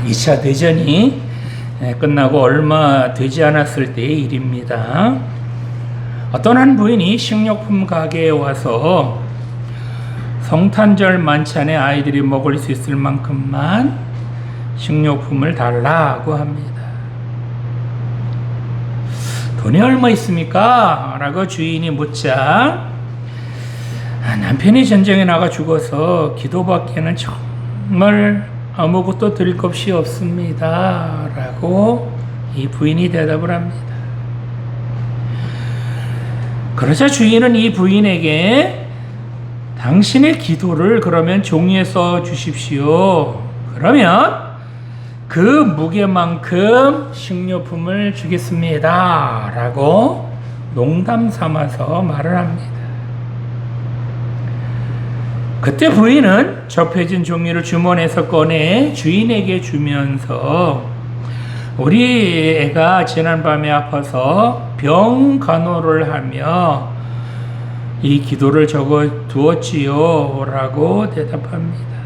2차 대전이 끝나고 얼마 되지 않았을 때의 일입니다. 어떤 한 부인이 식료품 가게에 와서 성탄절 만찬에 아이들이 먹을 수 있을 만큼만 식료품을 달라고 합니다. 돈이 얼마 있습니까? 라고 주인이 묻자 남편이 전쟁에 나가 죽어서 기도밖에는 정말 아무것도 드릴 것이 없습니다. 라고 이 부인이 대답을 합니다. 그러자 주인은 이 부인에게 당신의 기도를 그러면 종이에 써 주십시오. 그러면 그 무게만큼 식료품을 주겠습니다. 라고 농담 삼아서 말을 합니다. 그때 부인은 접혀진 종이를 주머니에서 꺼내 주인에게 주면서 우리 애가 지난밤에 아파서 병 간호를 하며 이 기도를 적어 두었지요. 라고 대답합니다.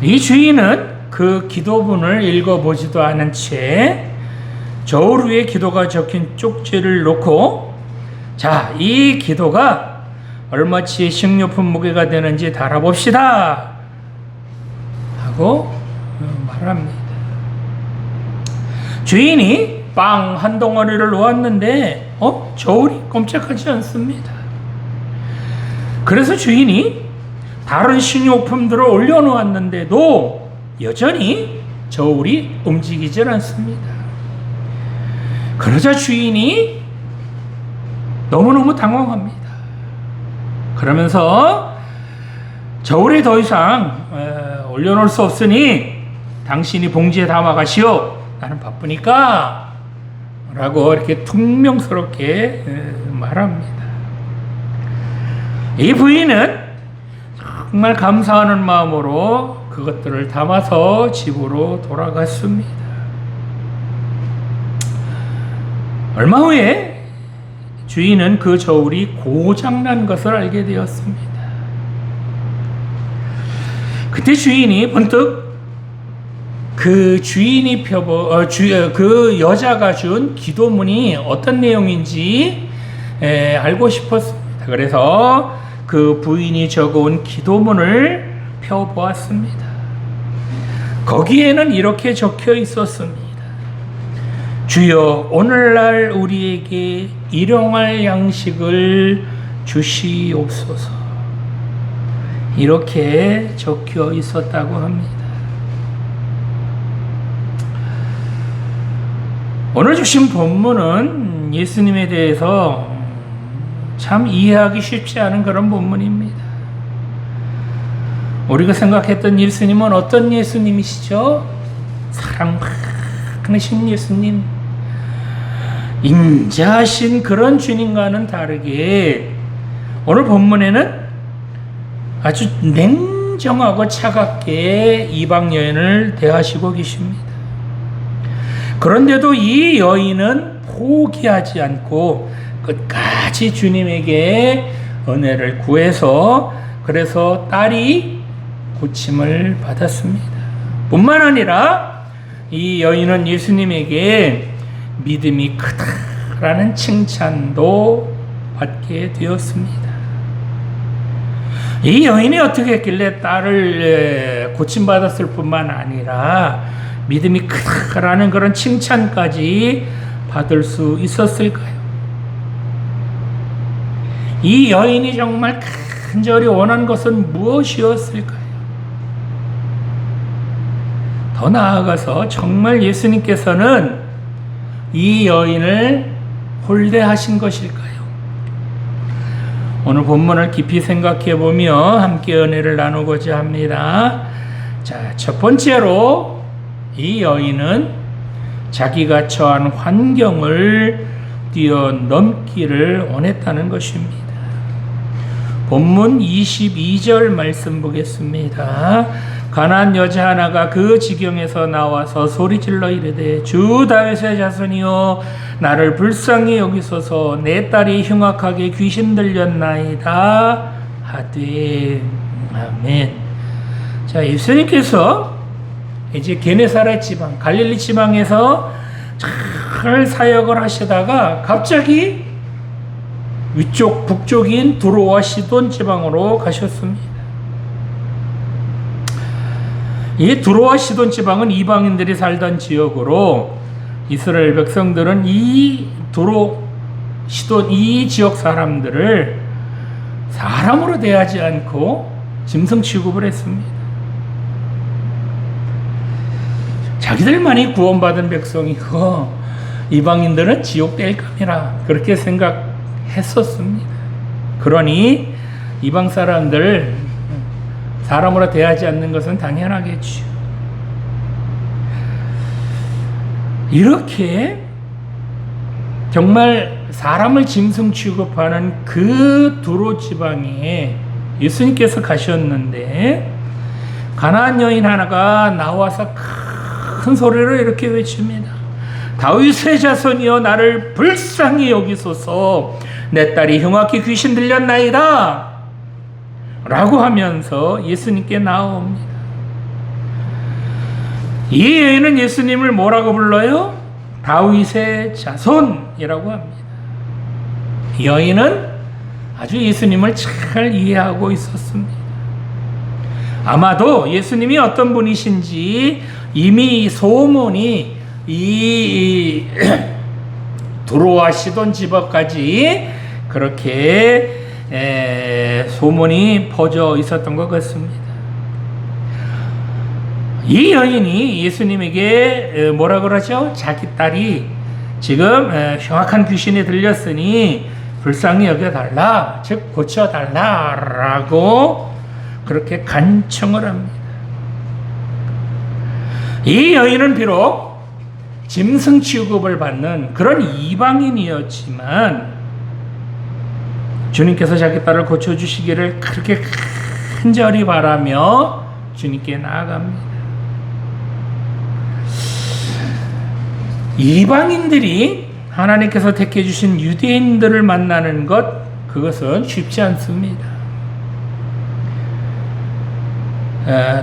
이 주인은 그 기도문을 읽어보지도 않은 채 저울 위에 기도가 적힌 쪽지를 놓고 자, 이 기도가 얼마치 식료품 무게가 되는지 달아봅시다 하고 말합니다. 주인이 빵 한 덩어리를 놓았는데 저울이 꼼짝하지 않습니다. 그래서 주인이 다른 식료품들을 올려놓았는데도 여전히 저울이 움직이질 않습니다. 그러자 주인이 너무너무 당황합니다. 그러면서 저울에 더 이상 올려놓을 수 없으니 당신이 봉지에 담아 가시오. 나는 바쁘니까 라고 이렇게 퉁명스럽게 말합니다. 이 부인은 정말 감사하는 마음으로 그것들을 담아서 집으로 돌아갔습니다. 얼마 후에 주인은 그 저울이 고장난 것을 알게 되었습니다. 그때 주인이 번뜩 그 주인이 그 여자가 준 기도문이 어떤 내용인지 알고 싶었습니다. 그래서 그 부인이 적어온 기도문을 펴보았습니다. 거기에는 이렇게 적혀 있었습니다. 주여, 오늘날 우리에게 일용할 양식을 주시옵소서. 이렇게 적혀 있었다고 합니다. 오늘 주신 본문은 예수님에 대해서 참 이해하기 쉽지 않은 그런 본문입니다. 우리가 생각했던 예수님은 어떤 예수님이시죠? 사랑 많으신 예수님, 인자하신 그런 주님과는 다르게 오늘 본문에는 아주 냉정하고 차갑게 이방 여인을 대하시고 계십니다. 그런데도 이 여인은 포기하지 않고 끝까지 주님에게 은혜를 구해서 그래서 딸이 고침을 받았습니다. 뿐만 아니라 이 여인은 예수님에게 믿음이 크다라는 칭찬도 받게 되었습니다. 이 여인이 어떻게 했길래 딸을 고침받았을 뿐만 아니라 믿음이 크다라는 그런 칭찬까지 받을 수 있었을까요? 이 여인이 정말 간절히 원한 것은 무엇이었을까요? 더 나아가서 정말 예수님께서는 이 여인을 홀대하신 것일까요? 오늘 본문을 깊이 생각해 보며 함께 은혜를 나누고자 합니다. 자, 첫 번째로 이 여인은 자기가 처한 환경을 뛰어넘기를 원했다는 것입니다. 본문 22절 말씀 보겠습니다. 가난한 여자 하나가 그 지경에서 나와서 소리질러 이르되 주 다윗의 자손이여 나를 불쌍히 여기소서 내 딸이 흉악하게 귀신 들렸나이다 하되 아멘. 자, 예수님께서 이제 게네사렛 지방, 갈릴리 지방에서 잘 사역을 하시다가 갑자기 위쪽 북쪽인 두로와 시돈 지방으로 가셨습니다. 이 두로와 시돈 지방은 이방인들이 살던 지역으로 이스라엘 백성들은 이 두로, 시돈 이 지역 사람들을 사람으로 대하지 않고 짐승 취급을 했습니다. 자기들만이 구원받은 백성이고 이방인들은 지옥 뗄감이라 그렇게 생각했었습니다. 그러니 이방 사람들 사람으로 대하지 않는 것은 당연하겠죠. 이렇게 정말 사람을 짐승 취급하는 그 두로 지방에 예수님께서 가셨는데 가나안 여인 하나가 나와서 큰 소리로 이렇게 외칩니다. 다윗의 자손이여 나를 불쌍히 여기소서, 내 딸이 흉악히 귀신 들렸나이다 라고 하면서 예수님께 나옵니다. 이 여인은 예수님을 뭐라고 불러요? 다윗의 자손이라고 합니다. 여인은 아주 예수님을 잘 이해하고 있었습니다. 아마도 예수님이 어떤 분이신지 이미 소문이 이 두로와 시돈 지방까지 그렇게 소문이 퍼져 있었던 것 같습니다. 이 여인이 예수님에게 뭐라 그러죠? 자기 딸이 지금 흉악한 귀신이 들렸으니 불쌍히 여겨달라, 즉 고쳐달라라고 그렇게 간청을 합니다. 이 여인은 비록 짐승 취급을 받는 그런 이방인이었지만 주님께서 자기 딸을 고쳐주시기를 그렇게 간절히 바라며 주님께 나아갑니다. 이방인들이 하나님께서 택해 주신 유대인들을 만나는 것, 그것은 쉽지 않습니다.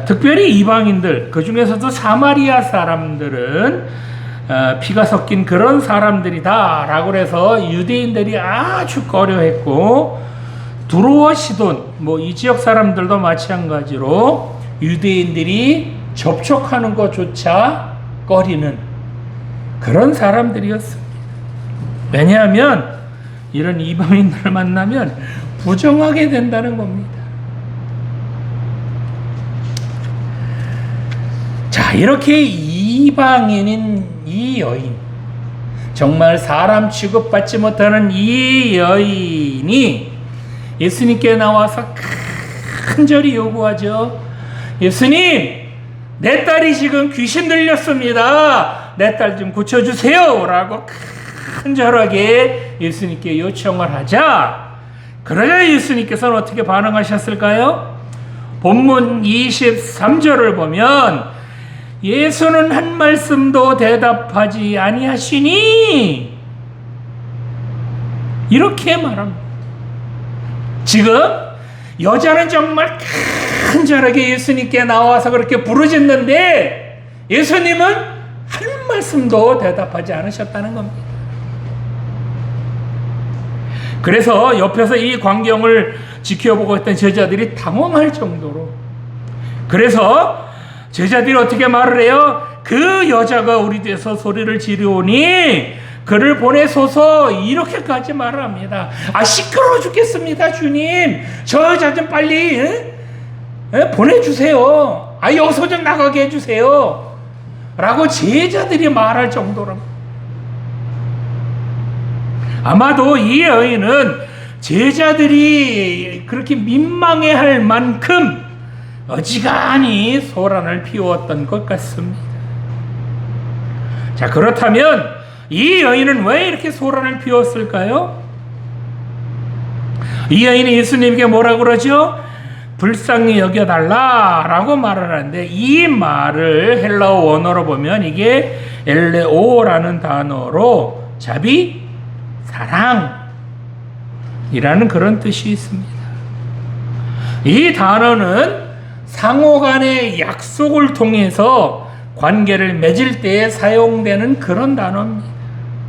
특별히 이방인들, 그 중에서도 사마리아 사람들은 피가 섞인 그런 사람들이다 라고 해서 유대인들이 아주 꺼려했고, 두로와 시돈, 이 지역 사람들도 마찬가지로 유대인들이 접촉하는 것조차 꺼리는 그런 사람들이었습니다. 왜냐하면 이런 이방인들을 만나면 부정하게 된다는 겁니다. 자, 이렇게 이방인인 이 여인, 정말 사람 취급받지 못하는 이 여인이 예수님께 나와서 간절히 요구하죠. 예수님, 내 딸이 지금 귀신 들렸습니다. 내 딸 좀 고쳐주세요 라고 간절하게 예수님께 요청을 하자, 그러자 예수님께서는 어떻게 반응하셨을까요? 본문 23절을 보면 예수는 한 말씀도 대답하지 아니하시니 이렇게 말합니다. 지금 여자는 정말 간절하게 예수님께 나와서 그렇게 부르짖는데 예수님은 한 말씀도 대답하지 않으셨다는 겁니다. 그래서 옆에서 이 광경을 지켜보고 있던 제자들이 당황할 정도로, 그래서 제자들이 어떻게 말을 해요? 그 여자가 우리 뒤에서 소리를 지르오니 그를 보내소서, 이렇게까지 말을 합니다. 시끄러워 죽겠습니다 주님, 저 여자 좀 빨리 보내주세요. 여기서 좀 나가게 해주세요 라고 제자들이 말할 정도로. 아마도 이 여인은 제자들이 그렇게 민망해할 만큼 어지간히 소란을 피웠던 것 같습니다. 자, 그렇다면 이 여인은 왜 이렇게 소란을 피웠을까요? 이 여인이 예수님에게 뭐라고 그러죠? 불쌍히 여겨달라라고 말을 하는데, 이 말을 헬라어 원어로 보면 이게 엘레오라는 단어로 자비, 사랑이라는 그런 뜻이 있습니다. 이 단어는 상호 간의 약속을 통해서 관계를 맺을 때에 사용되는 그런 단어입니다.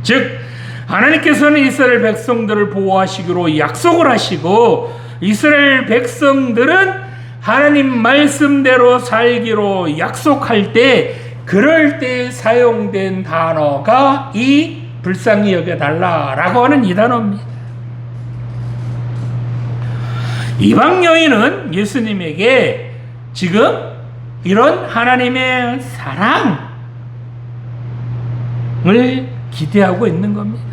즉 하나님께서는 이스라엘 백성들을 보호하시기로 약속을 하시고 이스라엘 백성들은 하나님 말씀대로 살기로 약속할 때 그럴 때 사용된 단어가 이 불쌍히 여겨달라라고 하는 이 단어입니다. 이방 여인은 예수님에게 지금 이런 하나님의 사랑을 기대하고 있는 겁니다.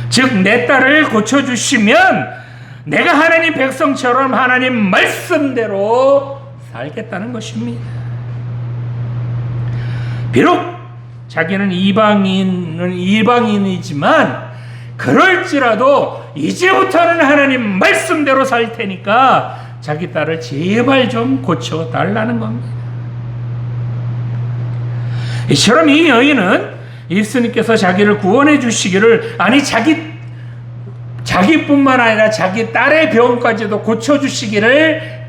즉 내 딸을 고쳐주시면 내가 하나님 백성처럼 하나님 말씀대로 살겠다는 것입니다. 비록 자기는 이방인이지만 그럴지라도 이제부터는 하나님 말씀대로 살 테니까 자기 딸을 제발 좀 고쳐달라는 겁니다. 이처럼 이 여인은 예수님께서 자기를 구원해 주시기를, 아니 자기뿐만 아니라 자기 딸의 병까지도 고쳐주시기를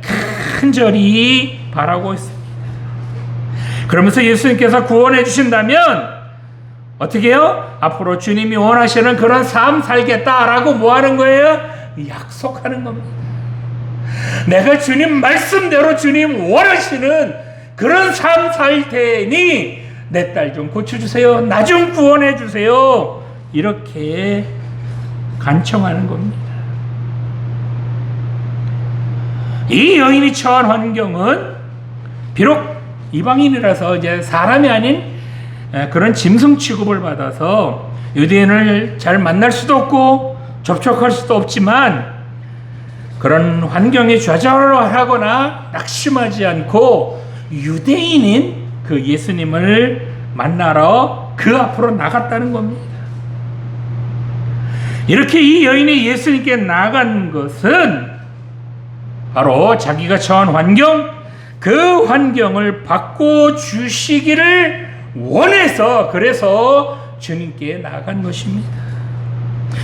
간절히 바라고 있습니다. 그러면서 예수님께서 구원해 주신다면 어떻게 해요? 앞으로 주님이 원하시는 그런 삶 살겠다라고 뭐 하는 거예요? 약속하는 겁니다. 내가 주님 말씀대로 주님 원하시는 그런 삶 살 테니 내 딸 좀 고쳐주세요. 나 좀 구원해 주세요. 이렇게 간청하는 겁니다. 이 여인이 처한 환경은 비록 이방인이라서 이제 사람이 아닌 그런 짐승 취급을 받아서 유대인을 잘 만날 수도 없고 접촉할 수도 없지만 그런 환경에 좌절하거나 낙심하지 않고 유대인인 그 예수님을 만나러 그 앞으로 나갔다는 겁니다. 이렇게 이 여인이 예수님께 나간 것은 바로 자기가 처한 환경, 그 환경을 바꿔주시기를 원해서 그래서 주님께 나간 것입니다.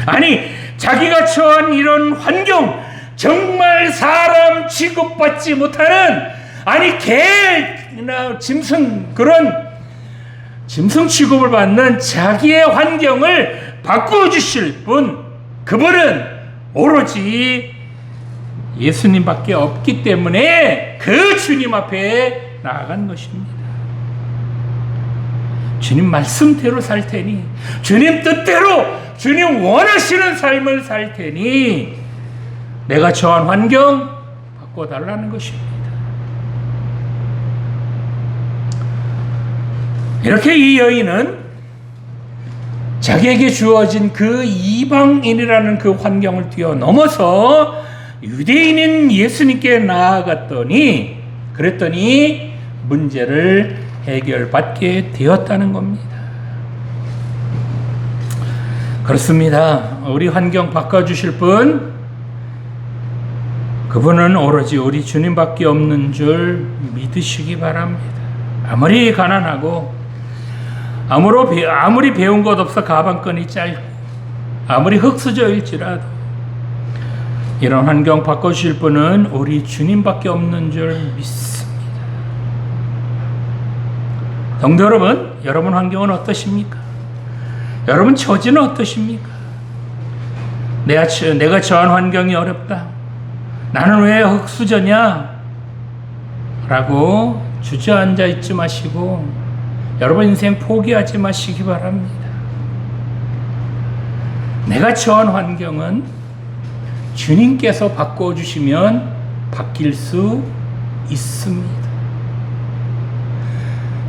아니 자기가 처한 이런 환경, 정말 사람 취급받지 못하는, 아니 개나 짐승, 그런 짐승 취급을 받는 자기의 환경을 바꿔주실 분, 그분은 오로지 예수님밖에 없기 때문에 그 주님 앞에 나아간 것입니다. 주님 말씀대로 살 테니, 주님 뜻대로, 주님 원하시는 삶을 살 테니 내가 처한 환경 바꿔달라는 것입니다. 이렇게 이 여인은 자기에게 주어진 그 이방인이라는 그 환경을 뛰어넘어서 유대인인 예수님께 나아갔더니, 그랬더니 문제를 해결받게 되었다는 겁니다. 그렇습니다. 우리 환경 바꿔주실 분, 그분은 오로지 우리 주님밖에 없는 줄 믿으시기 바랍니다. 아무리 가난하고 아무리 배운 것 없어 가방끈이 짧고 아무리 흙수저일지라도 이런 환경 바꿔주실 분은 우리 주님밖에 없는 줄 믿습니다. 성도 여러분, 여러분 환경은 어떠십니까? 여러분 처지는 어떠십니까? 내가 처한 환경이 어렵다, 나는 왜 흙수저냐? 라고 주저앉아 있지 마시고 여러분 인생 포기하지 마시기 바랍니다. 내가 처한 환경은 주님께서 바꿔주시면 바뀔 수 있습니다.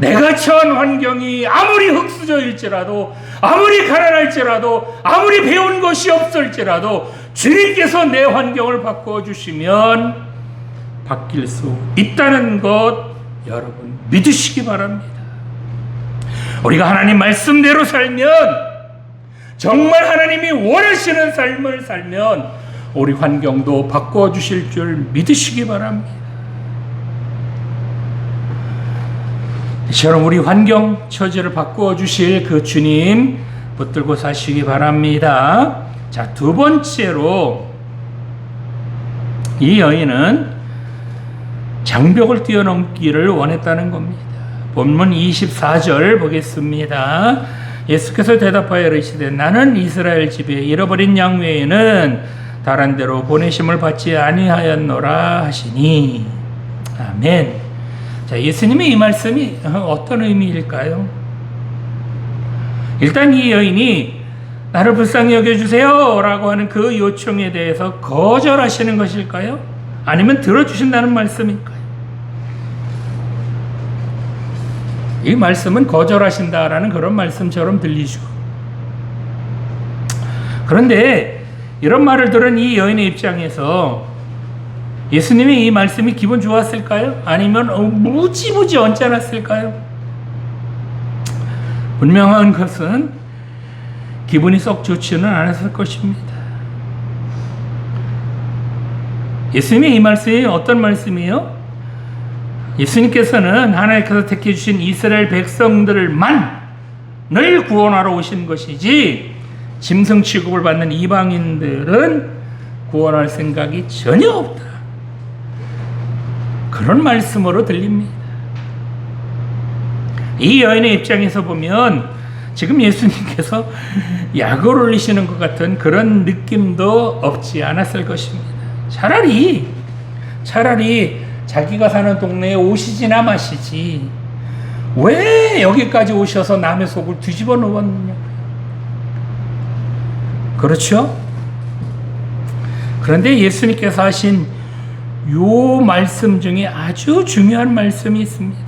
내가 처한 환경이 아무리 흙수저일지라도, 아무리 가난할지라도, 아무리 배운 것이 없을지라도 주님께서 내 환경을 바꿔주시면 바뀔 수 있다는 것 여러분 믿으시기 바랍니다. 우리가 하나님 말씀대로 살면, 정말 하나님이 원하시는 삶을 살면 우리 환경도 바꿔주실 줄 믿으시기 바랍니다. 이처럼 우리 환경 처지를 바꿔주실 그 주님 붙들고 사시기 바랍니다. 자, 두 번째로 이 여인은 장벽을 뛰어넘기를 원했다는 겁니다. 본문 24절 보겠습니다. 예수께서 대답하여 이르시되 나는 이스라엘 집에 잃어버린 양 외에는 다른 데로 보내심을 받지 아니하였노라 하시니. 아멘. 자, 예수님의 이 말씀이 어떤 의미일까요? 일단 이 여인이 나를 불쌍히 여겨주세요 라고 하는 그 요청에 대해서 거절하시는 것일까요? 아니면 들어주신다는 말씀일까요? 이 말씀은 거절하신다라는 그런 말씀처럼 들리죠. 그런데 이런 말을 들은 이 여인의 입장에서 예수님의 이 말씀이 기분 좋았을까요? 아니면 무지무지 언짢았을까요? 분명한 것은 기분이 썩 좋지는 않았을 것입니다. 예수님의 이 말씀이 어떤 말씀이에요? 예수님께서는 하나님께서 택해 주신 이스라엘 백성들만을 구원하러 오신 것이지 짐승 취급을 받는 이방인들은 구원할 생각이 전혀 없다. 그런 말씀으로 들립니다. 이 여인의 입장에서 보면 지금 예수님께서 약을 올리시는 것 같은 그런 느낌도 없지 않았을 것입니다. 차라리 자기가 사는 동네에 오시지나 마시지 왜 여기까지 오셔서 남의 속을 뒤집어 놓았느냐. 그렇죠? 그런데 예수님께서 하신 요 말씀 중에 아주 중요한 말씀이 있습니다.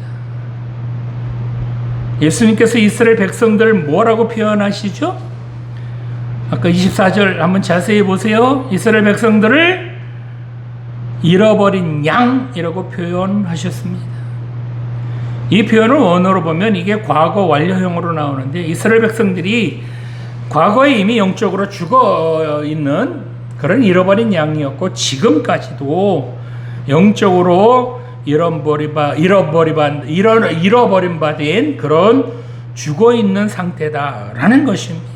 예수님께서 이스라엘 백성들을 뭐라고 표현하시죠? 아까 24절 한번 자세히 보세요. 이스라엘 백성들을 잃어버린 양이라고 표현하셨습니다. 이 표현을 원어로 보면 이게 과거 완료형으로 나오는데 이스라엘 백성들이 과거에 이미 영적으로 죽어 있는 그런 잃어버린 양이었고 지금까지도 영적으로 잃어버림 바 된 그런 죽어 있는 상태다라는 것입니다.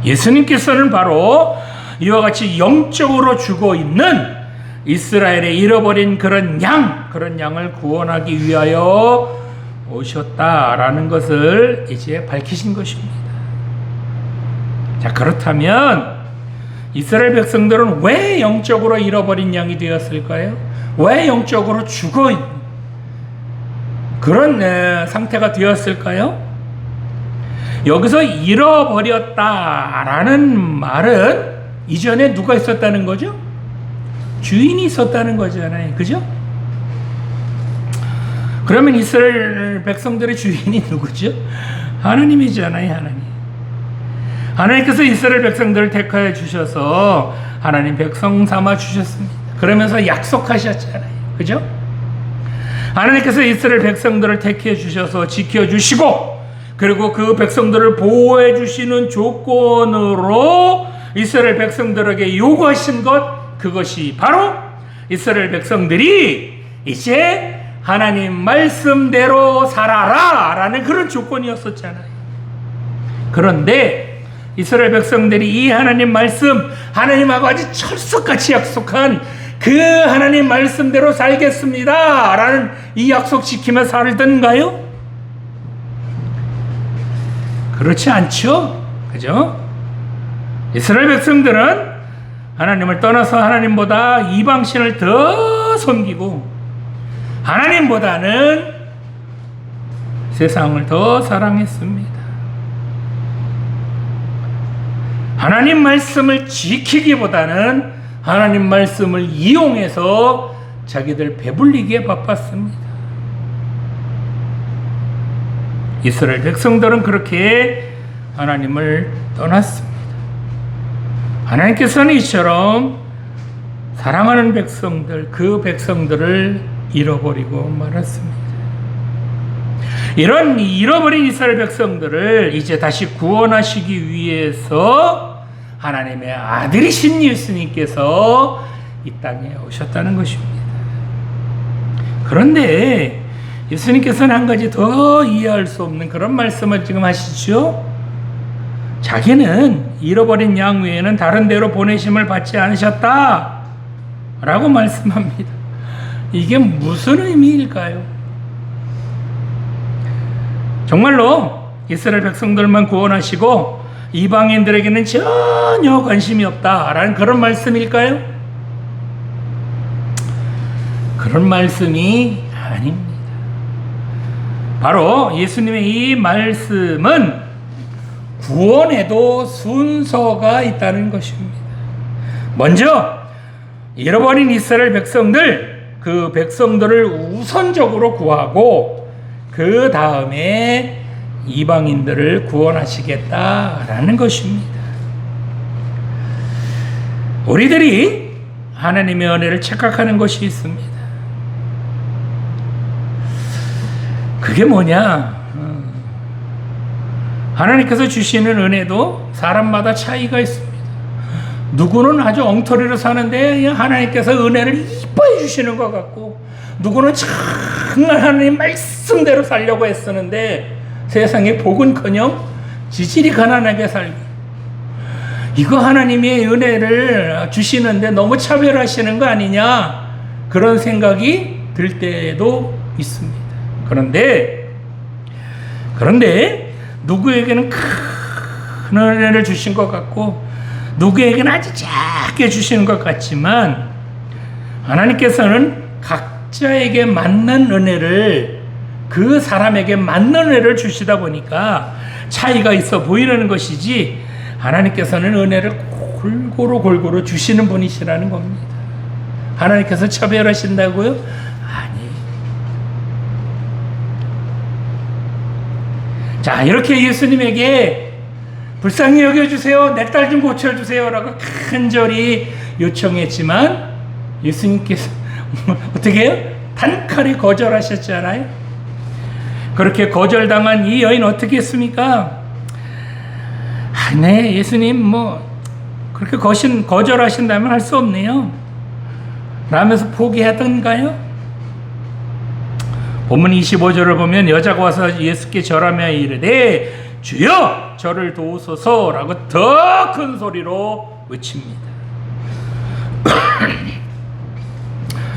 예수님께서는 바로 이와 같이 영적으로 죽어 있는 이스라엘의 잃어버린 그런 양을 구원하기 위하여 오셨다라는 것을 이제 밝히신 것입니다. 자, 그렇다면 이스라엘 백성들은 왜 영적으로 잃어버린 양이 되었을까요? 왜 영적으로 죽어 있는 그런 상태가 되었을까요? 여기서 잃어버렸다라는 말은 이전에 누가 있었다는 거죠? 주인이 있었다는 거잖아요. 그죠? 그러면 이스라엘 백성들의 주인이 누구죠? 하나님이잖아요. 하나님께서 이스라엘 백성들을 택하여 주셔서 하나님 백성 삼아 주셨습니다. 그러면서 약속하셨잖아요. 그죠? 하나님께서 이스라엘 백성들을 택해 주셔서 지켜주시고 그리고 그 백성들을 보호해 주시는 조건으로 이스라엘 백성들에게 요구하신 것, 그것이 바로 이스라엘 백성들이 이제 하나님 말씀대로 살아라 라는 그런 조건이었었잖아요. 그런데 이스라엘 백성들이 이 하나님 말씀, 하나님하고 아주 철석같이 약속한 그 하나님 말씀대로 살겠습니다 라는 이 약속 지키며 살던가요? 그렇지 않죠? 그죠? 이스라엘 백성들은 하나님을 떠나서 하나님보다 이방신을 더 섬기고 하나님보다는 세상을 더 사랑했습니다. 하나님 말씀을 지키기보다는 하나님 말씀을 이용해서 자기들 배불리기에 바빴습니다. 이스라엘 백성들은 그렇게 하나님을 떠났습니다. 하나님께서는 이처럼 사랑하는 백성들, 그 백성들을 잃어버리고 말았습니다. 이런 잃어버린 이스라엘 백성들을 이제 다시 구원하시기 위해서 하나님의 아들이신 예수님께서 이 땅에 오셨다는 것입니다. 그런데 예수님께서는 한 가지 더 이해할 수 없는 그런 말씀을 지금 하시죠. 자기는 잃어버린 양 외에는 다른 데로 보내심을 받지 않으셨다 라고 말씀합니다. 이게 무슨 의미일까요? 정말로 이스라엘 백성들만 구원하시고 이방인들에게는 전혀 관심이 없다라는 그런 말씀일까요? 그런 말씀이 아닙니다. 바로 예수님의 이 말씀은 구원에도 순서가 있다는 것입니다. 먼저 잃어버린 이스라엘 백성들, 그 백성들을 우선적으로 구하고 그 다음에 이방인들을 구원하시겠다라는 것입니다. 우리들이 하나님의 은혜를 착각하는 것이 있습니다. 그게 뭐냐? 하나님께서 주시는 은혜도 사람마다 차이가 있습니다. 누구는 아주 엉터리로 사는데 하나님께서 은혜를 이뻐해 주시는 것 같고, 누구는 정말 하나님 말씀대로 살려고 애쓰는데 세상에 복은커녕 지질이 가난하게 살고, 이거 하나님의 은혜를 주시는데 너무 차별하시는 거 아니냐, 그런 생각이 들 때도 있습니다. 그런데 누구에게는 큰 은혜를 주신 것 같고 누구에게는 아주 작게 주시는 것 같지만, 하나님께서는 각자에게 맞는 은혜를, 그 사람에게 맞는 은혜를 주시다 보니까 차이가 있어 보이는 것이지, 하나님께서는 은혜를 골고루 주시는 분이시라는 겁니다. 하나님께서 차별하신다고요? 아니에요. 자, 이렇게 예수님에게 불쌍히 여겨주세요, 내 딸 좀 고쳐주세요 라고 간절히 요청했지만 예수님께서 어떻게 해요? 단칼에 거절하셨잖아요. 그렇게 거절당한 이 여인 어떻게 했습니까? 네, 예수님 그렇게 거절하신다면 할 수 없네요 라면서 포기하던가요? 본문 25절을 보면 여자가 와서 예수께 절하며 이르되 주여 저를 도우소서 라고 더 큰 소리로 외칩니다.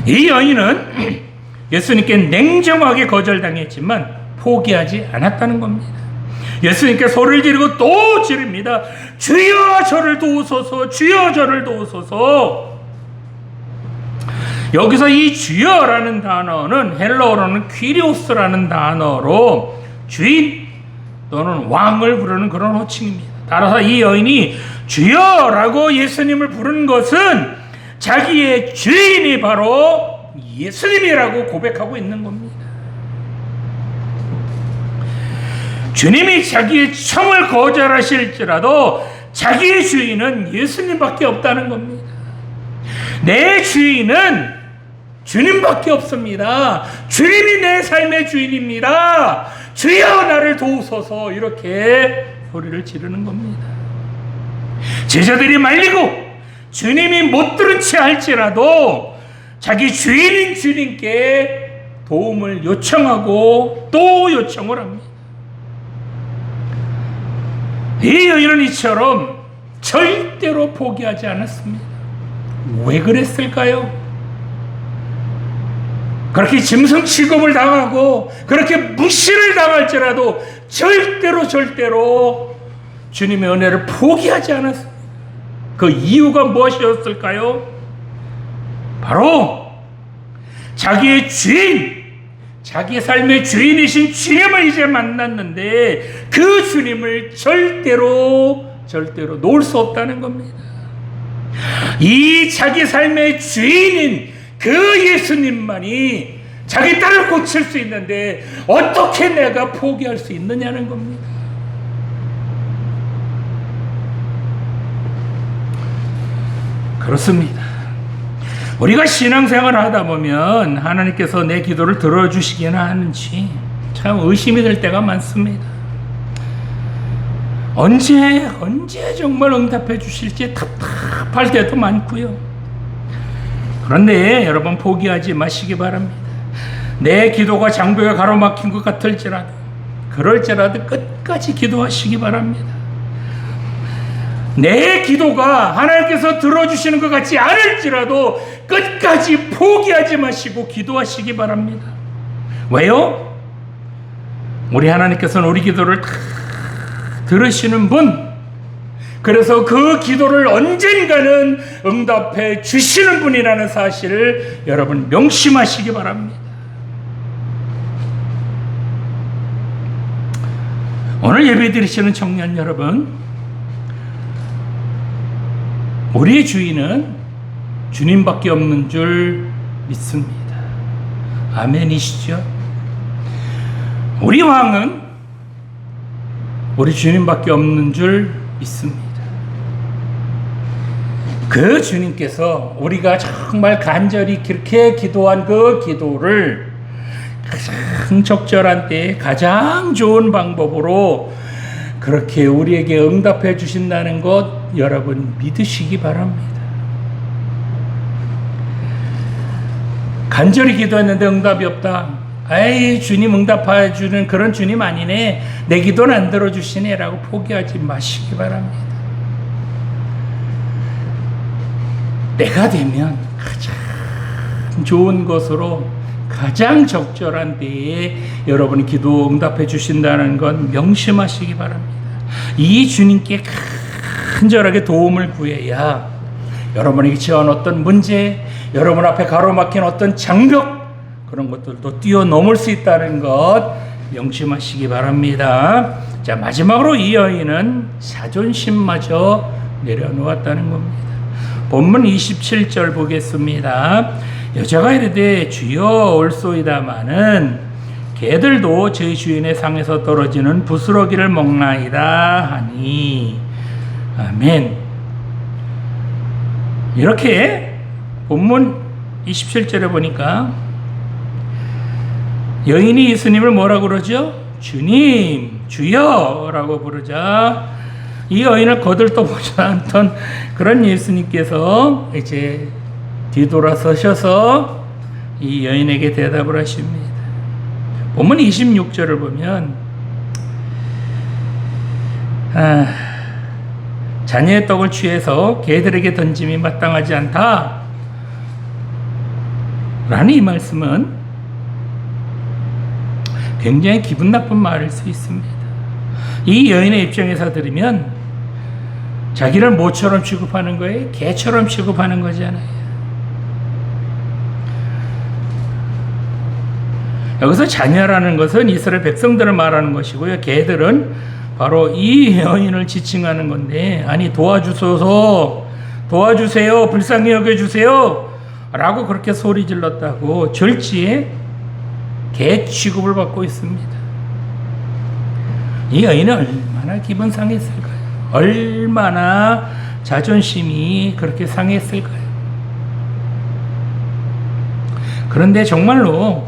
이 여인은 예수님께 냉정하게 거절당했지만 포기하지 않았다는 겁니다. 예수님께 소리를 지르고 또 지릅니다. 주여 저를 도우소서, 주여 저를 도우소서. 여기서 이 주여라는 단어는 헬라어로는 퀴리오스라는 단어로 주인 또는 왕을 부르는 그런 호칭입니다. 따라서 이 여인이 주여라고 예수님을 부르는 것은 자기의 주인이 바로 예수님이라고 고백하고 있는 겁니다. 주님이 자기의 청을 거절하실지라도 자기의 주인은 예수님밖에 없다는 겁니다. 내 주인은 주님밖에 없습니다. 주님이 내 삶의 주인입니다. 주여 나를 도우소서, 이렇게 소리를 지르는 겁니다. 제자들이 말리고 주님이 못 들은 채 할지라도 자기 주인인 주님께 도움을 요청하고 또 요청을 합니다. 이 여인은 이처럼 절대로 포기하지 않았습니다. 왜 그랬을까요? 그렇게 짐승 취급을 당하고 그렇게 무시를 당할지라도 절대로 주님의 은혜를 포기하지 않았습니다. 그 이유가 무엇이었을까요? 바로 자기의 주인, 자기 삶의 주인이신 주님을 이제 만났는데 그 주님을 절대로 놓을 수 없다는 겁니다. 이 자기 삶의 주인인 그 예수님만이 자기 딸을 고칠 수 있는데 어떻게 내가 포기할 수 있느냐는 겁니다. 그렇습니다. 우리가 신앙생활을 하다 보면 하나님께서 내 기도를 들어주시기나 하는지 참 의심이 될 때가 많습니다. 언제 정말 응답해 주실지 답답할 때도 많고요. 그런데 여러분 포기하지 마시기 바랍니다. 내 기도가 장벽에 가로막힌 것 같을지라도 그럴지라도 끝까지 기도하시기 바랍니다. 내 기도가 하나님께서 들어주시는 것 같지 않을지라도 끝까지 포기하지 마시고 기도하시기 바랍니다. 왜요? 우리 하나님께서는 우리 기도를 다 들으시는 분, 그래서 그 기도를 언젠가는 응답해 주시는 분이라는 사실을 여러분 명심하시기 바랍니다. 오늘 예배 드리시는 청년 여러분, 우리의 주인은 주님밖에 없는 줄 믿습니다. 아멘이시죠? 우리 왕은 우리 주님밖에 없는 줄 믿습니다. 그 주님께서 우리가 정말 간절히 그렇게 기도한 그 기도를 가장 적절한 때에 가장 좋은 방법으로 그렇게 우리에게 응답해 주신다는 것 여러분 믿으시기 바랍니다. 간절히 기도했는데 응답이 없다. 아이, 주님 응답해 주는 그런 주님 아니네, 내 기도는 안 들어주시네 라고 포기하지 마시기 바랍니다. 때가 되면 가장 좋은 것으로 가장 적절한 때에 여러분이 기도 응답해 주신다는 건 명심하시기 바랍니다. 이 주님께 간절하게 도움을 구해야 여러분에게 처한 어떤 문제, 여러분 앞에 가로막힌 어떤 장벽, 그런 것들도 뛰어넘을 수 있다는 것 명심하시기 바랍니다. 자, 마지막으로 이 여인은 자존심마저 내려놓았다는 겁니다. 본문 27절 보겠습니다. 여자가 이르되 주여 올소이다마는 개들도 제 주인의 상에서 떨어지는 부스러기를 먹나이다 하니. 아멘. 이렇게 본문 27절에 보니까 여인이 예수님을 뭐라고 그러죠? 주님, 주여 라고 부르자 이 여인을 거들떠보지 않던 그런 예수님께서 이제 뒤돌아서셔서 이 여인에게 대답을 하십니다. 본문 26절을 보면 자녀의 떡을 취해서 개들에게 던짐이 마땅하지 않다 라는 이 말씀은 굉장히 기분 나쁜 말일 수 있습니다. 이 여인의 입장에서 들으면 자기를 모처럼 취급하는 거예요? 개처럼 취급하는 거잖아요. 여기서 자녀라는 것은 이스라엘 백성들을 말하는 것이고요. 개들은 바로 이 여인을 지칭하는 건데, 아니 도와주소서, 도와주세요, 불쌍히 여겨주세요 라고 그렇게 소리 질렀다고 절지에 개 취급을 받고 있습니다. 이 여인은 얼마나 기분 상했을까요? 얼마나 자존심이 그렇게 상했을까요? 그런데 정말로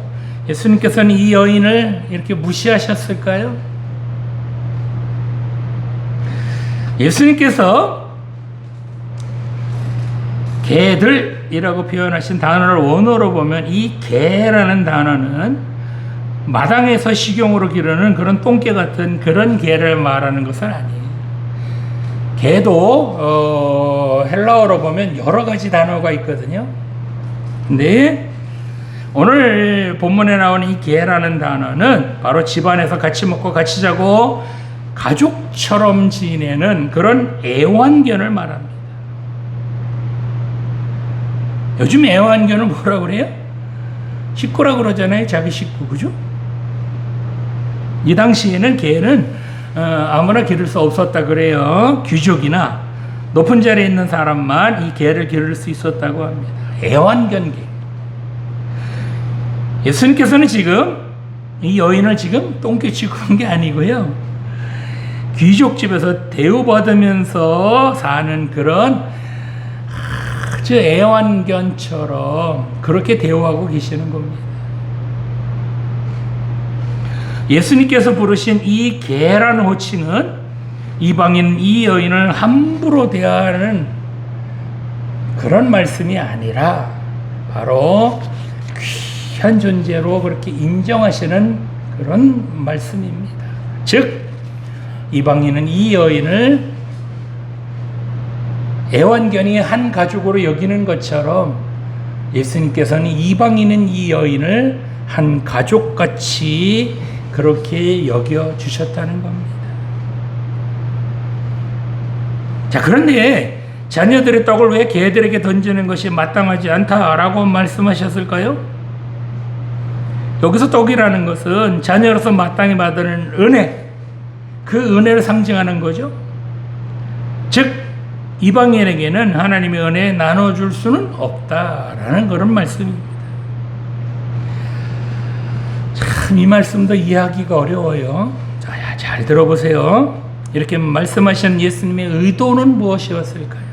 예수님께서는 이 여인을 이렇게 무시하셨을까요? 예수님께서 개들이라고 표현하신 단어를 원어로 보면 이 개라는 단어는 마당에서 식용으로 기르는 그런 똥개 같은 그런 개를 말하는 것은 아니에요. 개도 헬라어로 보면 여러 가지 단어가 있거든요. 근데 오늘 본문에 나오는 이 개라는 단어는 바로 집안에서 같이 먹고 같이 자고 가족처럼 지내는 그런 애완견을 말합니다. 요즘 애완견은 뭐라고 그래요? 식구라고 그러잖아요. 자기 식구, 그죠? 이 당시에는 개는 아무나 기를 수 없었다 그래요. 귀족이나 높은 자리에 있는 사람만 이 개를 기를 수 있었다고 합니다. 애완견 개. 예수님께서는 지금 이 여인을 지금 똥개 취급한 게 아니고요. 귀족집에서 대우받으면서 사는 그런 아주 애완견처럼 그렇게 대우하고 계시는 겁니다. 예수님께서 부르신 이 개라는 호칭은 이방인 이 여인을 함부로 대하는 그런 말씀이 아니라 바로 귀한 존재로 그렇게 인정하시는 그런 말씀입니다. 즉 이방인은 이 여인을 애완견이 한 가족으로 여기는 것처럼 예수님께서는 이방인은 이 여인을 한 가족같이 그렇게 여겨주셨다는 겁니다. 자, 그런데 자녀들의 떡을 왜 개들에게 던지는 것이 마땅하지 않다라고 말씀하셨을까요? 여기서 떡이라는 것은 자녀로서 마땅히 받는 은혜, 그 은혜를 상징하는 거죠. 즉 이방인에게는 하나님의 은혜 나눠줄 수는 없다라는 그런 말씀입니다. 참 이 말씀도 이해하기가 어려워요. 자, 잘 들어보세요. 이렇게 말씀하신 예수님의 의도는 무엇이었을까요?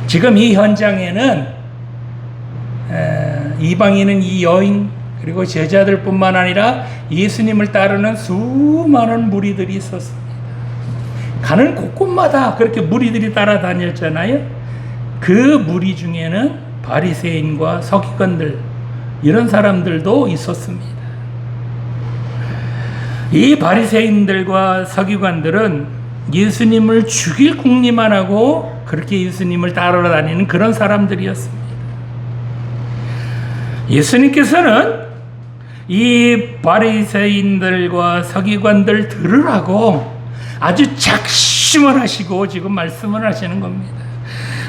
지금 이 현장에는 이방인은 이 여인 그리고 제자들뿐만 아니라 예수님을 따르는 수많은 무리들이 있었습니다. 가는 곳곳마다 그렇게 무리들이 따라다녔잖아요. 그 무리 중에는 바리새인과 서기관들 이런 사람들도 있었습니다. 이 바리새인들과 서기관들은 예수님을 죽일 궁리만 하고 그렇게 예수님을 따라다니는 그런 사람들이었습니다. 예수님께서는 이 바리새인들과 서기관들 들으라고 아주 작심을 하시고 지금 말씀을 하시는 겁니다.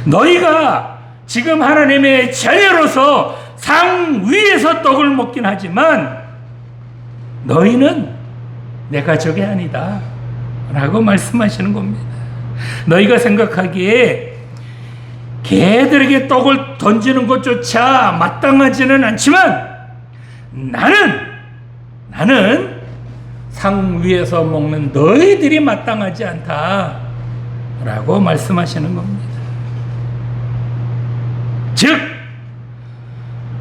너희가 지금 하나님의 자녀로서 상 위에서 떡을 먹긴 하지만 너희는 내 가족이 아니다 라고 말씀하시는 겁니다. 너희가 생각하기에 개들에게 떡을 던지는 것조차 마땅하지는 않지만 나는 상 위에서 먹는 너희들이 마땅하지 않다 라고 말씀하시는 겁니다. 즉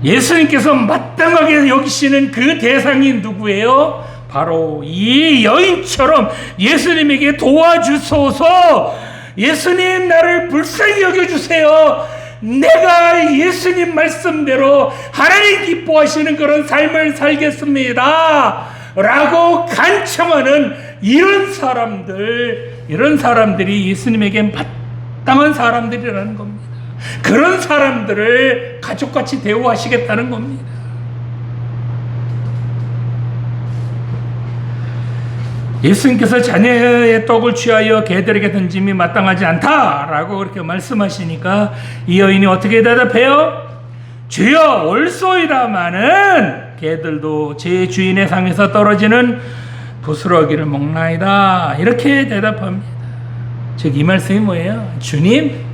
예수님께서 마땅하게 여기시는 그 대상이 누구예요? 바로 이 여인처럼 예수님에게 도와주소서, 예수님 나를 불쌍히 여겨주세요, 내가 예수님 말씀대로 하나님 기뻐하시는 그런 삶을 살겠습니다 라고 간청하는 이런 사람들이 예수님에게 마땅한 사람들이라는 겁니다. 그런 사람들을 가족같이 대우하시겠다는 겁니다. 예수님께서 자녀의 떡을 취하여 개들에게 던짐이 마땅하지 않다라고 그렇게 말씀하시니까 이 여인이 어떻게 대답해요? 주여 옳소이다마는 개들도 제 주인의 상에서 떨어지는 부스러기를 먹나이다 이렇게 대답합니다. 즉 이 말씀이 뭐예요? 주님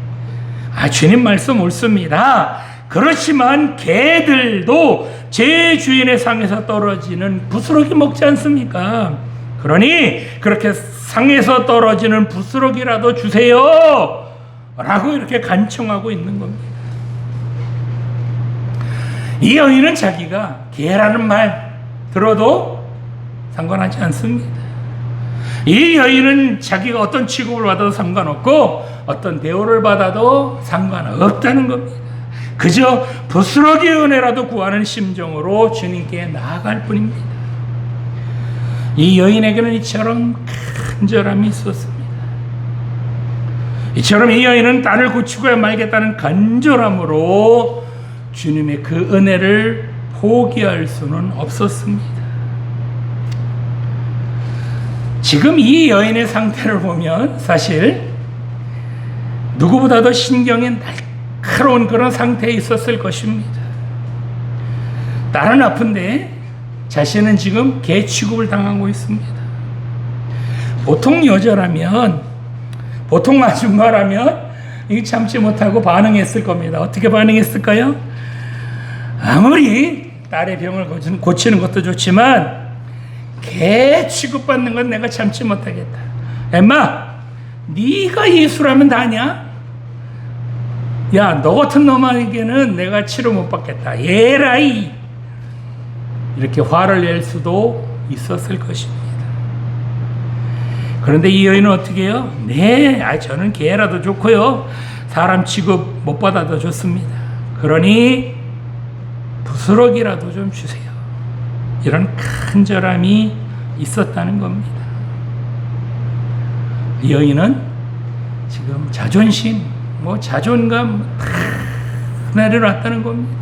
말씀 옳습니다. 그렇지만 개들도 제 주인의 상에서 떨어지는 부스러기 먹지 않습니까? 그러니 그렇게 상에서 떨어지는 부스러기라도 주세요 라고 이렇게 간청하고 있는 겁니다. 이 여인은 자기가 개라는 말 들어도 상관하지 않습니다. 이 여인은 자기가 어떤 취급을 받아도 상관없고 어떤 대우를 받아도 상관없다는 겁니다. 그저 부스러기의 은혜라도 구하는 심정으로 주님께 나아갈 뿐입니다. 이 여인에게는 이처럼 간절함이 있었습니다. 이처럼 이 여인은 딸을 고치고야 말겠다는 간절함으로 주님의 그 은혜를 포기할 수는 없었습니다. 지금 이 여인의 상태를 보면 사실 누구보다도 신경이 날카로운 그런 상태에 있었을 것입니다. 딸은 아픈데 자신은 지금 개 취급을 당하고 있습니다. 보통 여자라면, 보통 아줌마라면 이게 참지 못하고 반응했을 겁니다. 어떻게 반응했을까요? 아무리 딸의 병을 고치는 것도 좋지만 개 취급받는 건 내가 참지 못하겠다. 엠마, 네가 예수라면 다냐? 야, 너 같은 놈에게는 내가 치료 못 받겠다. 예라이. 이렇게 화를 낼 수도 있었을 것입니다. 그런데 이 여인은 어떻게 해요? 네, 저는 개라도 좋고요. 사람 취급 못 받아도 좋습니다. 그러니 부스러기라도 좀 주세요. 이런 간절함이 있었다는 겁니다. 이 여인은 지금 자존심, 자존감 다 내려놨다는 겁니다.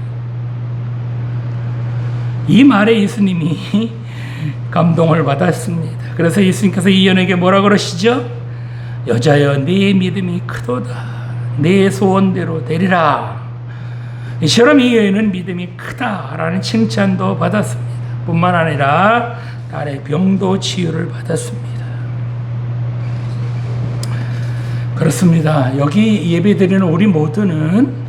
이 말에 예수님이 감동을 받았습니다. 그래서 예수님께서 이 여인에게 뭐라 그러시죠? 여자여, 네 믿음이 크도다. 내 소원대로 되리라. 이처럼 이 여인은 믿음이 크다라는 칭찬도 받았습니다. 뿐만 아니라 딸의 병도 치유를 받았습니다. 그렇습니다. 여기 예배드리는 우리 모두는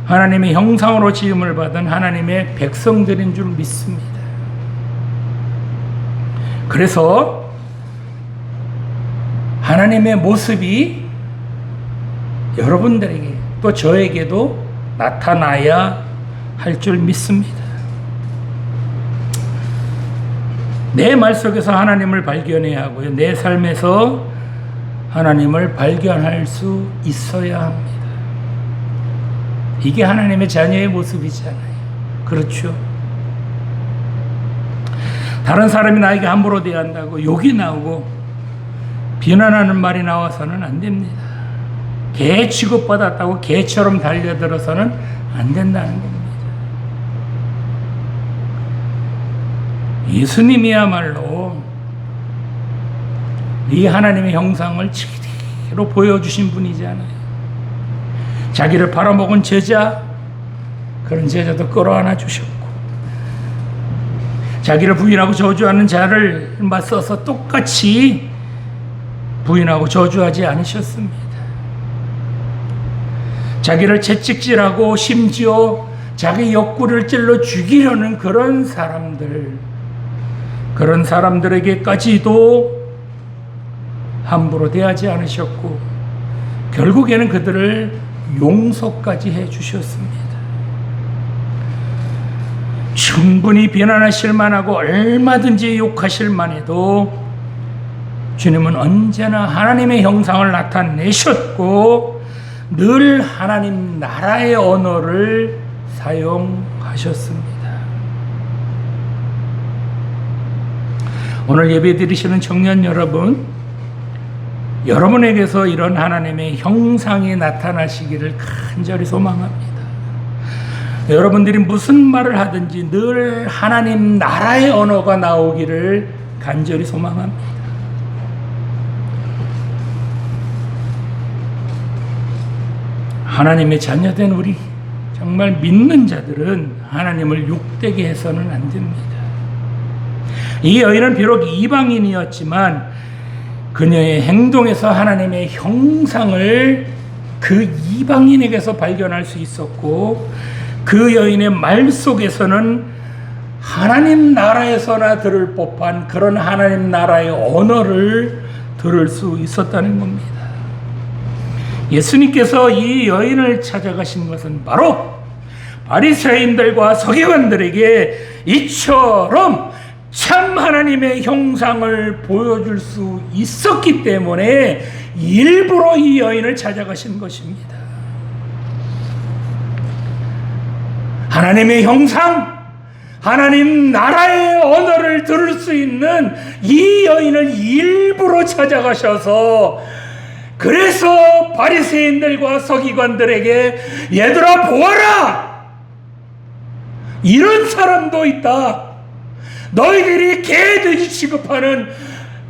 하나님의 형상으로 지음을 받은 하나님의 백성들인 줄 믿습니다. 그래서 하나님의 모습이 여러분들에게 또 저에게도 나타나야 할 줄 믿습니다. 내 말 속에서 하나님을 발견해야 하고요. 내 삶에서 하나님을 발견할 수 있어야 합니다. 이게 하나님의 자녀의 모습이잖아요. 그렇죠? 다른 사람이 나에게 함부로 대한다고 욕이 나오고 비난하는 말이 나와서는 안 됩니다. 개 취급받았다고 개처럼 달려들어서는 안 된다는 겁니다. 예수님이야말로 이 하나님의 형상을 제대로 보여주신 분이잖아요. 자기를 팔아먹은 제자, 그런 제자도 끌어안아 주셨고, 자기를 부인하고 저주하는 자를 맞서서 똑같이 부인하고 저주하지 않으셨습니다. 자기를 채찍질하고 심지어 자기 옆구리를 찔러 죽이려는 그런 사람들에게까지도 함부로 대하지 않으셨고, 결국에는 그들을 용서까지 해주셨습니다. 충분히 비난하실 만하고 얼마든지 욕하실 만해도 주님은 언제나 하나님의 형상을 나타내셨고 늘 하나님 나라의 언어를 사용하셨습니다. 오늘 예배 드리시는 청년 여러분, 여러분에게서 이런 하나님의 형상이 나타나시기를 간절히 소망합니다. 여러분들이 무슨 말을 하든지 늘 하나님 나라의 언어가 나오기를 간절히 소망합니다. 하나님의 자녀된 우리 정말 믿는 자들은 하나님을 욕되게 해서는 안 됩니다. 이 여인은 비록 이방인이었지만 그녀의 행동에서 하나님의 형상을 그 이방인에게서 발견할 수 있었고, 그 여인의 말 속에서는 하나님 나라에서나 들을 법한 그런 하나님 나라의 언어를 들을 수 있었다는 겁니다. 예수님께서 이 여인을 찾아가신 것은 바로 바리새인들과 서기관들에게 이처럼 참 하나님의 형상을 보여줄 수 있었기 때문에 일부러 이 여인을 찾아가신 것입니다. 하나님의 형상, 하나님 나라의 언어를 들을 수 있는 이 여인을 일부러 찾아가셔서, 그래서 바리새인들과 서기관들에게 얘들아 보아라, 이런 사람도 있다. 너희들이 개 돼지 취급하는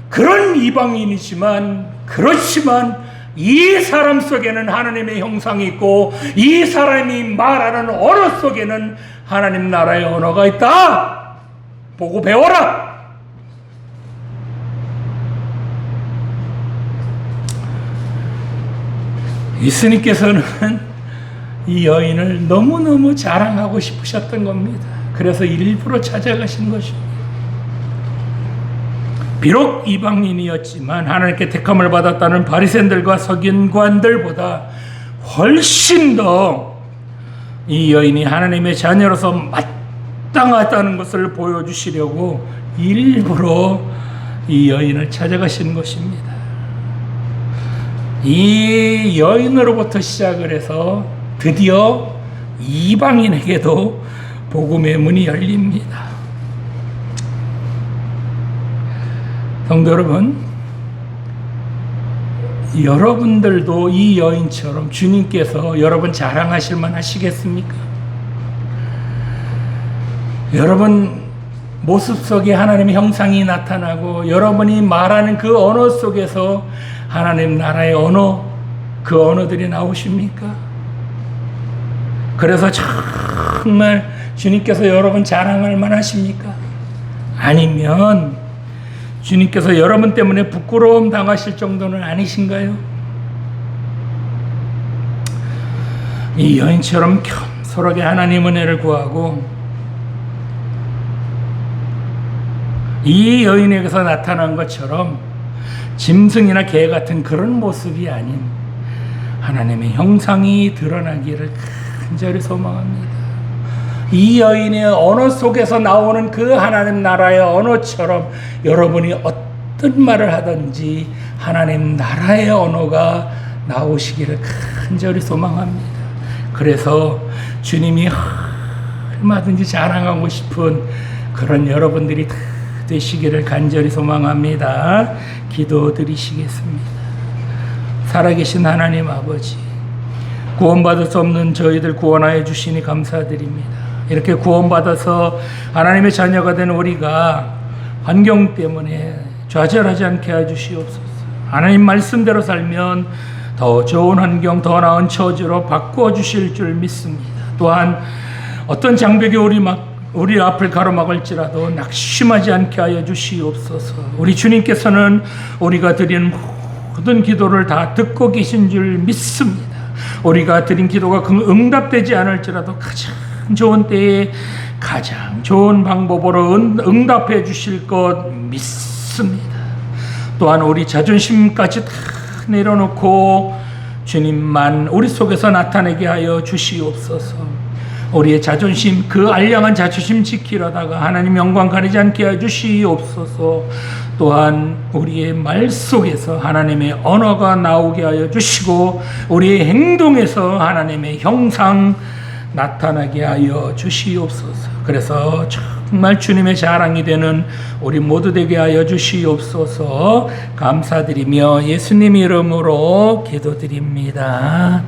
그런 이방인이지만, 그렇지만 이 사람 속에는 하나님의 형상이 있고 이 사람이 말하는 언어 속에는 하나님 나라의 언어가 있다. 보고 배워라. 예수님께서는 이 여인을 너무너무 자랑하고 싶으셨던 겁니다. 그래서 일부러 찾아가신 것입니다. 비록 이방인이었지만 하나님께 택함을 받았다는 바리새인들과 서기관들보다 훨씬 더 이 여인이 하나님의 자녀로서 마땅하다는 것을 보여주시려고 일부러 이 여인을 찾아가신 것입니다. 이 여인으로부터 시작을 해서 드디어 이방인에게도 복음의 문이 열립니다. 성도 여러분, 여러분들도 이 여인처럼 주님께서 여러분 자랑하실 만 하시겠습니까? 여러분 모습 속에 하나님의 형상이 나타나고 여러분이 말하는 그 언어 속에서 하나님 나라의 언어, 그 언어들이 나오십니까? 그래서 정말 주님께서 여러분 자랑할 만하십니까? 아니면 주님께서 여러분 때문에 부끄러움 당하실 정도는 아니신가요? 이 여인처럼 겸손하게 하나님 은혜를 구하고 이 여인에게서 나타난 것처럼 짐승이나 개 같은 그런 모습이 아닌 하나님의 형상이 드러나기를 간절히 소망합니다. 이 여인의 언어 속에서 나오는 그 하나님 나라의 언어처럼 여러분이 어떤 말을 하든지 하나님 나라의 언어가 나오시기를 간절히 소망합니다. 그래서 주님이 얼마든지 자랑하고 싶은 그런 여러분들이 되시기를 간절히 소망합니다. 기도드리시겠습니다. 살아계신 하나님 아버지, 구원받을 수 없는 저희들 구원하여 주시니 감사드립니다. 이렇게 구원받아서 하나님의 자녀가 된 우리가 환경 때문에 좌절하지 않게 해주시옵소서. 하나님 말씀대로 살면 더 좋은 환경, 더 나은 처지로 바꾸어 주실 줄 믿습니다. 또한 어떤 장벽이 우리 앞을 가로막을지라도 낙심하지 않게 하여 주시옵소서. 우리 주님께서는 우리가 드리는 모든 기도를 다 듣고 계신 줄 믿습니다. 우리가 드린 기도가 응답되지 않을지라도 가장 좋은 때에 가장 좋은 방법으로 응답해 주실 것 믿습니다. 또한 우리 자존심까지 다 내려놓고 주님만 우리 속에서 나타내게 하여 주시옵소서. 우리의 자존심, 그 알량한 자존심 지키려다가 하나님 영광 가리지 않게 해 주시옵소서. 또한 우리의 말 속에서 하나님의 언어가 나오게 하여 주시고 우리의 행동에서 하나님의 형상 나타나게 하여 주시옵소서. 그래서 정말 주님의 자랑이 되는 우리 모두 되게 하여 주시옵소서. 감사드리며 예수님 이름으로 기도드립니다.